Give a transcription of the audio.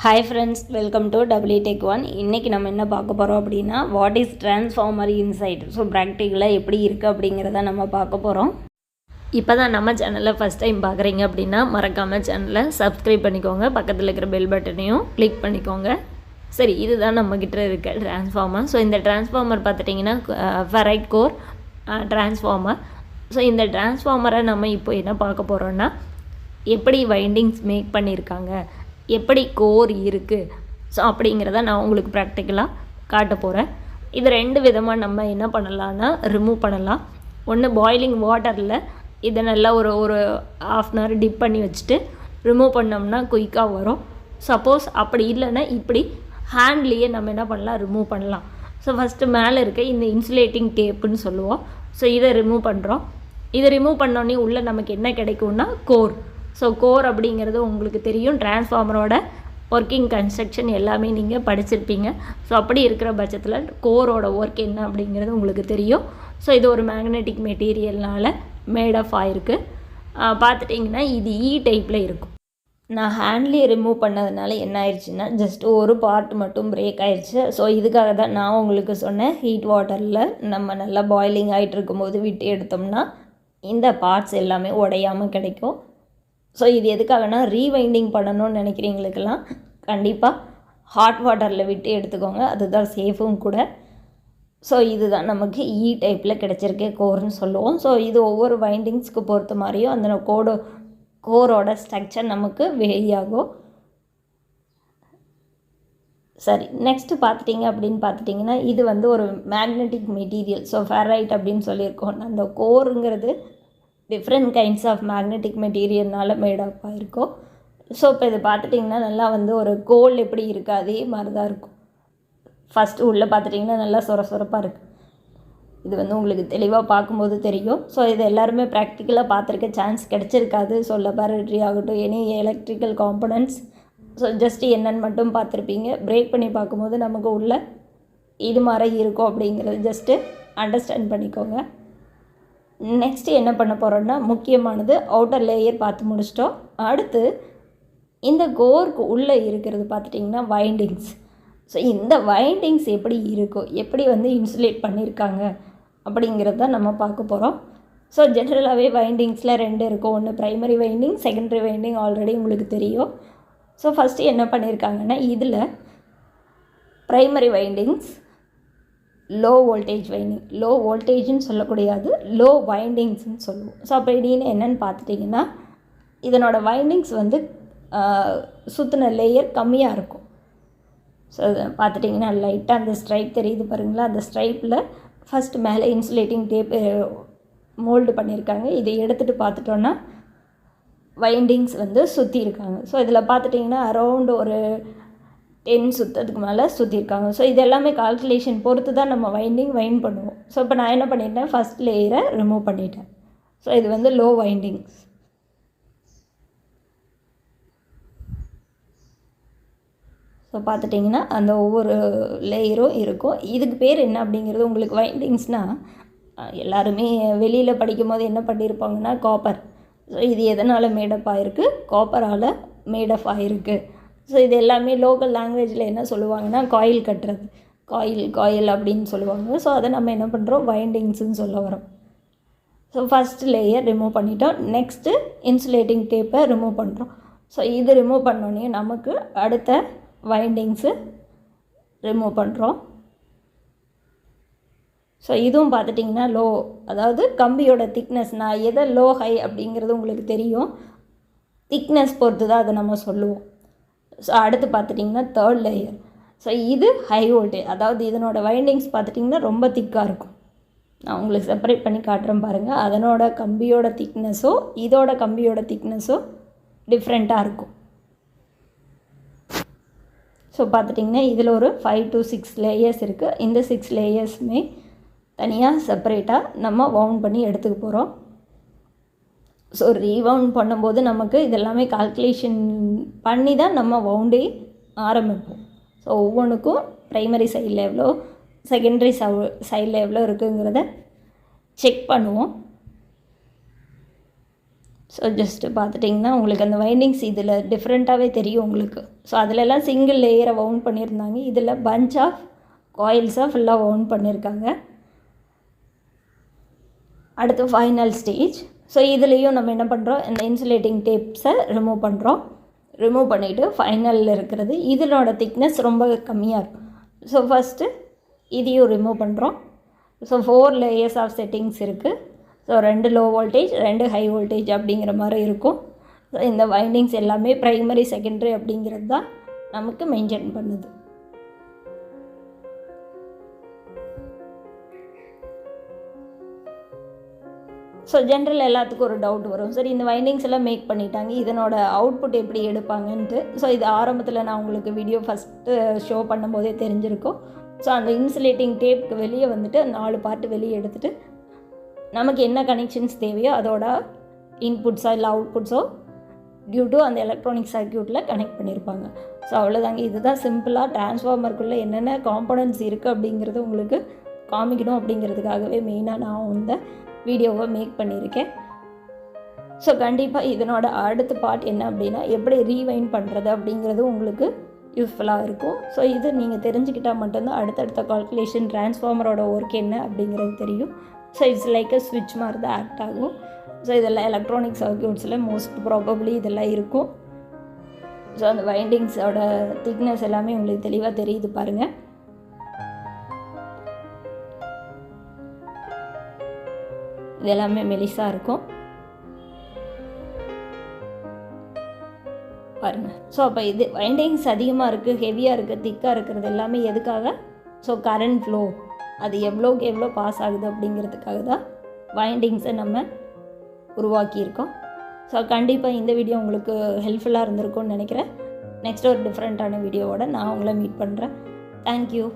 Hi friends, welcome to TECQ1. இன்றைக்கி நம்ம என்ன பார்க்க போகிறோம் அப்படின்னா, what is transformer inside. So ப்ராக்டிக்கலாக எப்படி இருக்குது அப்படிங்கிறத நம்ம பார்க்க போகிறோம். இப்போ தான் நம்ம சேனலில் ஃபஸ்ட் டைம் பார்க்குறீங்க அப்படின்னா மறக்காமல் சேனலை சப்ஸ்கிரைப் பண்ணிக்கோங்க. பக்கத்தில் இருக்கிற பெல் பட்டனையும் கிளிக் பண்ணிக்கோங்க. சரி, இதுதான் நம்மக்கிட்ட இருக்க ட்ரான்ஸ்ஃபார்மர். ஸோ இந்த ட்ரான்ஸ்ஃபார்மர் பார்த்துட்டிங்கன்னா ஃபெரைட் கோர் ட்ரான்ஸ்ஃபார்மர். ஸோ இந்த ட்ரான்ஸ்ஃபார்மரை நம்ம இப்போ என்ன பார்க்க போகிறோன்னா, எப்படி வைண்டிங்ஸ் மேக் பண்ணியிருக்காங்க, எப்படி கோர் இருக்குது, ஸோ அப்படிங்கிறத நான் உங்களுக்கு ப்ராக்டிக்கலாக காட்ட போகிறேன். இது ரெண்டு விதமாக நம்ம என்ன பண்ணலான்னா ரிமூவ் பண்ணலாம். ஒன்று பாய்லிங் வாட்டரில் இதை நல்லா ஒரு ½ அன் ஹவர் டிப் பண்ணி வச்சுட்டு ரிமூவ் பண்ணோம்னா குயிக்காக வரும். சப்போஸ் அப்படி இல்லைன்னா இப்படி ஹேண்ட்லேயே நம்ம என்ன பண்ணலாம், ரிமூவ் பண்ணலாம். ஸோ ஃபஸ்ட்டு மேலே இருக்க இந்த இன்சுலேட்டிங் டேப்புன்னு சொல்லுவோம். ஸோ இதை ரிமூவ் பண்ணுறோம். இதை ரிமூவ் பண்ணோன்னே உள்ளே நமக்கு என்ன கிடைக்கும்னா கோர். ஸோ கோர் அப்படிங்கிறது உங்களுக்கு தெரியும், டிரான்ஸ்ஃபார்மரோட ஒர்க்கிங் கன்ஸ்ட்ரக்ஷன் எல்லாமே நீங்கள் படிச்சிருப்பீங்க. ஸோ அப்படி இருக்கிற பட்சத்தில் கோரோட ஒர்க் என்ன அப்படிங்கிறது உங்களுக்கு தெரியும். ஸோ இது ஒரு மேக்னெட்டிக் மெட்டீரியல்னால் மேட் ஆஃப் ஆகிருக்கு. பார்த்துட்டிங்கன்னா இது டைப்பில் இருக்கும். நான் ஹேண்ட்லேயே ரிமூவ் பண்ணதுனால என்ன ஆயிடுச்சுன்னா, ஜஸ்ட் ஒரு பார்ட் மட்டும் பிரேக் ஆயிடுச்சு. ஸோ இதுக்காக தான் நான் உங்களுக்கு சொன்னேன், ஹீட் வாட்டரில் நம்ம நல்லா பாய்லிங் ஆகிட்டு இருக்கும்போது விட்டு எடுத்தோம்னா இந்த பார்ட்ஸ் எல்லாமே உடையாமல் கிடைக்கும். ஸோ இது எதுக்காகனா, ரீவைண்டிங் பண்ணணும்னு நினைக்கிறீங்களுக்கெல்லாம் கண்டிப்பாக ஹாட் வாட்டரில் விட்டு எடுத்துக்கோங்க, அதுதான் சேஃபும் கூட. ஸோ இதுதான் நமக்கு டைப்பில் கிடச்சிருக்கே கோர்னு சொல்லுவோம். ஸோ இது ஒவ்வொரு வைண்டிங்ஸ்க்கு பொறுத்த மாதிரியும் அந்த கோரோட ஸ்ட்ரக்சர் நமக்கு வேரி ஆகும். சரி, நெக்ஸ்ட்டு பார்த்துட்டிங்கன்னா இது ஒரு மேக்னெட்டிக் மெட்டீரியல். ஸோ ஃபெரைட் அப்படின்னு சொல்லியிருக்கோம். அந்த கோருங்கிறது டிஃப்ரெண்ட் கைண்ட்ஸ் ஆஃப் மேக்னெட்டிக் மெட்டீரியல்னால் மேட் அப் ஆகிருக்கும். ஸோ இப்போ இது பார்த்துட்டிங்கன்னா நல்லா ஒரு கோல் எப்படி இருக்குது அதே மாதிரி தான் இருக்கும். ஃபஸ்ட்டு உள்ளே பார்த்துட்டிங்கன்னா நல்லா சொரப்பாக இருக்குது. இது உங்களுக்கு தெளிவாக பார்க்கும்போது தெரியும். ஸோ இது எல்லாருமே ப்ராக்டிக்கலாக பார்த்துருக்க சான்ஸ் கிடச்சிருக்காது. ஸோ லெபார்ட்ரி ஆகட்டும், any electrical components, so just என்னென்னு மட்டும் பார்த்துருப்பீங்க. பிரேக் பண்ணி பார்க்கும்போது நமக்கு உள்ள இது மாதிரி இருக்கும் அப்படிங்கிறது ஜஸ்ட்டு அண்டர்ஸ்டாண்ட் பண்ணிக்கோங்க. நெக்ஸ்ட்டு என்ன பண்ண போகிறோன்னா, முக்கியமானது அவுட்டர் லேயர் பார்த்து முடிச்சிட்டோம். அடுத்து இந்த கோருக்கு உள்ளே இருக்கிறது பார்த்துட்டிங்கன்னா வைண்டிங்ஸ். ஸோ இந்த வைண்டிங்ஸ் எப்படி இருக்கும், எப்படி இன்சுலேட் பண்ணியிருக்காங்க அப்படிங்கிறது தான் நம்ம பார்க்க போகிறோம். ஸோ ஜென்ரலாகவே வைண்டிங்ஸில் ரெண்டு இருக்கும். ஒன்று primary winding, secondary winding already உங்களுக்கு தெரியும். ஸோ ஃபஸ்ட்டு என்ன பண்ணியிருக்காங்கன்னா, இதில் primary windings low voltage winding, low வோல்டேஜ்னு சொல்லக்கூடாது, லோ வைண்டிங்ஸ்ன்னு சொல்லுவோம். ஸோ அப்போ இடின்னு என்னென்னு பார்த்துட்டிங்கன்னா, இதனோட வைண்டிங்ஸ் சுற்றின லேயர் கம்மியாக இருக்கும். ஸோ அதை பார்த்துட்டிங்கன்னா லைட்டாக அந்த ஸ்ட்ரைப் தெரியுது பாருங்களா, அந்த ஸ்ட்ரைப்பில் ஃபஸ்ட்டு மேலே இன்சுலேட்டிங் டேப் மோல்டு பண்ணியிருக்காங்க. இதை எடுத்துகிட்டு பார்த்துட்டோன்னா வைண்டிங்ஸ் சுற்றி இருக்காங்க. ஸோ இதில் பார்த்துட்டிங்கன்னா அரௌண்டு ஒரு 10 சுற்றத்துக்கு மேலே சுற்றிருக்காங்க. ஸோ இது எல்லாமே கால்குலேஷன் பொறுத்து தான் நம்ம வைண்ட் பண்ணுவோம். ஸோ இப்போ நான் என்ன பண்ணிட்டேன், ஃபஸ்ட் லேயரை ரிமூவ் பண்ணிட்டேன். ஸோ இது லோ வைண்டிங்ஸ். ஸோ பார்த்துட்டிங்கன்னா அந்த ஒவ்வொரு லேயரும் இருக்கும். இதுக்கு பேர் என்ன அப்படிங்கிறது உங்களுக்கு வைண்டிங்ஸ்னால், எல்லாருமே வெளியில் படிக்கும்போது என்ன பண்ணியிருப்பாங்கன்னா காப்பர். ஸோ இது எதனால் மேடப் ஆகிருக்கு, காப்பரால் மேடப் ஆகிருக்கு. ஸோ இது எல்லாமே லோக்கல் லாங்குவேஜில் என்ன சொல்லுவாங்கன்னா காயில் கட்டுறது, காயில் அப்படின்னு சொல்லுவாங்க. ஸோ அதை நம்ம என்ன பண்ணுறோம், வைண்டிங்ஸுன்னு சொல்ல வரோம். ஸோ ஃபஸ்ட்டு லேயர் ரிமூவ் பண்ணிட்டோம். நெக்ஸ்ட்டு இன்சுலேட்டிங் டேப்பை ரிமூவ் பண்ணுறோம். ஸோ இது ரிமூவ் பண்ணோன்னே நமக்கு அடுத்த வைண்டிங்ஸு ரிமூவ் பண்ணுறோம். ஸோ இதுவும் பார்த்துட்டிங்கன்னா லோ, அதாவது கம்பியோட திக்னஸ். நான் எதை லோ ஹை அப்படிங்கிறது உங்களுக்கு தெரியும், திக்னஸ் பொறுத்து தான் அதை நம்ம சொல்லுவோம். ஸோ அடுத்து பார்த்துட்டிங்கன்னா தேர்ட் லேயர். ஸோ இது ஹை வோல்டேஜ், அதாவது இதனோட வைண்டிங்ஸ் பார்த்துட்டிங்கன்னா ரொம்ப திக்காக இருக்கும். நான் உங்களுக்கு செப்பரேட் பண்ணி காட்டுறேன் பாருங்கள். அதனோட கம்பியோட திக்னஸோ இதோட கம்பியோட திக்னஸோ டிஃப்ரெண்ட்டாக இருக்கும். ஸோ பார்த்துட்டிங்கன்னா இதில் ஒரு 5 to 6 லேயர்ஸ் இருக்குது. இந்த 6 லேயர்ஸுமே தனியாக செப்பரேட்டாக நம்ம வவுண்ட் பண்ணி எடுத்துக்க போகிறோம். ஸோ ரீவவுண்ட் பண்ணும்போது நமக்கு இதெல்லாமே கால்குலேஷன் பண்ணி தான் நம்ம வவுண்டே ஆரம்பிப்போம். ஸோ ஒவ்வொன்றுக்கும் ப்ரைமரி சைடில் எவ்வளோ, செகண்டரி சைடில் எவ்வளோ இருக்குங்கிறத செக் பண்ணுவோம். ஸோ ஜஸ்ட்டு பார்த்துட்டிங்கன்னா உங்களுக்கு அந்த வைண்டிங்ஸ் இதில் டிஃப்ரெண்ட்டாகவே தெரியும் உங்களுக்கு. ஸோ அதிலெல்லாம் சிங்கிள் லேயரை வவுண்ட் பண்ணியிருந்தாங்க. இதில் பஞ்ச் ஆஃப் காயில்ஸாக ஃபுல்லாக வவுண்ட் பண்ணியிருக்காங்க. அடுத்து ஃபைனல் ஸ்டேஜ். ஸோ இதுலேயும் நம்ம என்ன பண்ணுறோம், இந்த இன்சுலேட்டிங் டேப்ஸை ரிமூவ் பண்ணுறோம். ரிமூவ் பண்ணிவிட்டு ஃபைனலில் இருக்கிறது இதனோட திக்னஸ் ரொம்ப கம்மியாக இருக்கும். ஸோ ஃபஸ்ட்டு இதையும் ரிமூவ் பண்ணுறோம். ஸோ 4 லேயர்ஸ் ஆஃப் செட்டிங்ஸ் இருக்குது. So 2 low voltage 2 high voltage அப்படிங்கிற மாதிரி இருக்கும். ஸோ இந்த வைண்டிங்ஸ் எல்லாமே ப்ரைமரி செகண்டரி அப்படிங்கிறது தான் நமக்கு மென்ஷன் பண்ணுது. ஸோ ஜென்ரல் எல்லாத்துக்கும் ஒரு டவுட் வரும், சரி இந்த வைண்டிங்ஸ் எல்லாம் மேக் பண்ணிட்டாங்க, இதனோட அவுட்புட் எப்படி எடுப்பாங்கன்ட்டு. ஸோ இது ஆரம்பத்தில் நான் உங்களுக்கு வீடியோ ஃபஸ்ட்டு ஷோ பண்ணும்போதே தெரிஞ்சிருக்கும். ஸோ அந்த இன்சுலேட்டிங் டேப்க்கு வெளியே வந்துட்டு 4 பார்ட்டு வெளியே எடுத்துகிட்டு நமக்கு என்ன கனெக்ஷன்ஸ் தேவையோ அதோட இன்புட்ஸோ இல்லை அவுட்புட்ஸோ டியூ டு அந்த எலக்ட்ரானிக் சர்க்யூட்டில் கனெக்ட் பண்ணியிருப்பாங்க. ஸோ அவ்வளோதாங்க. இதுதான் சிம்பிளாக டிரான்ஸ்ஃபார்மருக்குள்ளே என்னென்ன காம்பனன்ட்ஸ் இருக்குது அப்படிங்கிறது உங்களுக்கு காமிக்கணும் அப்படிங்கிறதுக்காகவே மெயினாக நான் இந்த வீடியோவை மேக் பண்ணியிருக்கேன். ஸோ கண்டிப்பாக இதனோட அடுத்த பார்ட் என்ன அப்படின்னா எப்படி ரீவைண்ட் பண்ணுறது அப்படிங்கிறது உங்களுக்கு யூஸ்ஃபுல்லாக இருக்கும். ஸோ இது நீங்கள் தெரிஞ்சுக்கிட்டால் மட்டும்தான் அடுத்தடுத்த கால்குலேஷன் டிரான்ஸ்ஃபார்மரோட ஒர்க் என்ன அப்படிங்கிறது தெரியும். ஸோ இட்ஸ் லைக் அ ஸ்விட்ச் மாதிரி தான் ஆக்ட் ஆகும். ஸோ இதெல்லாம் எலக்ட்ரானிக் சர்க்யூட்ஸில் மோஸ்ட் ப்ராபப்ளி இதெல்லாம் இருக்கும். ஸோ அந்த வைண்டிங்ஸோட திக்னஸ் எல்லாமே உங்களுக்கு தெளிவாக தெரியுது பாருங்கள். இது எல்லாமே மெலிசாக இருக்கும் பாருங்கள். ஸோ அப்போ இது வைண்டிங்ஸ் அதிகமாக இருக்குது, ஹெவியாக இருக்குது, திக்காக இருக்கிறது எல்லாமே எதுக்காக? ஸோ கரண்ட் ஃப்ளோ அது எவ்வளோக்கு எவ்வளோ பாஸ் ஆகுது அப்படிங்கிறதுக்காக தான் வைண்டிங்ஸை நம்ம உருவாக்கியிருக்கோம். ஸோ கண்டிப்பாக இந்த வீடியோ உங்களுக்கு ஹெல்ப்ஃபுல்லாக இருந்திருக்கும்னு நினைக்கிறேன். நெக்ஸ்ட் ஒரு டிஃப்ரெண்ட்டான வீடியோவோட நான் உங்களை மீட் பண்ணுறேன். தேங்க்யூ.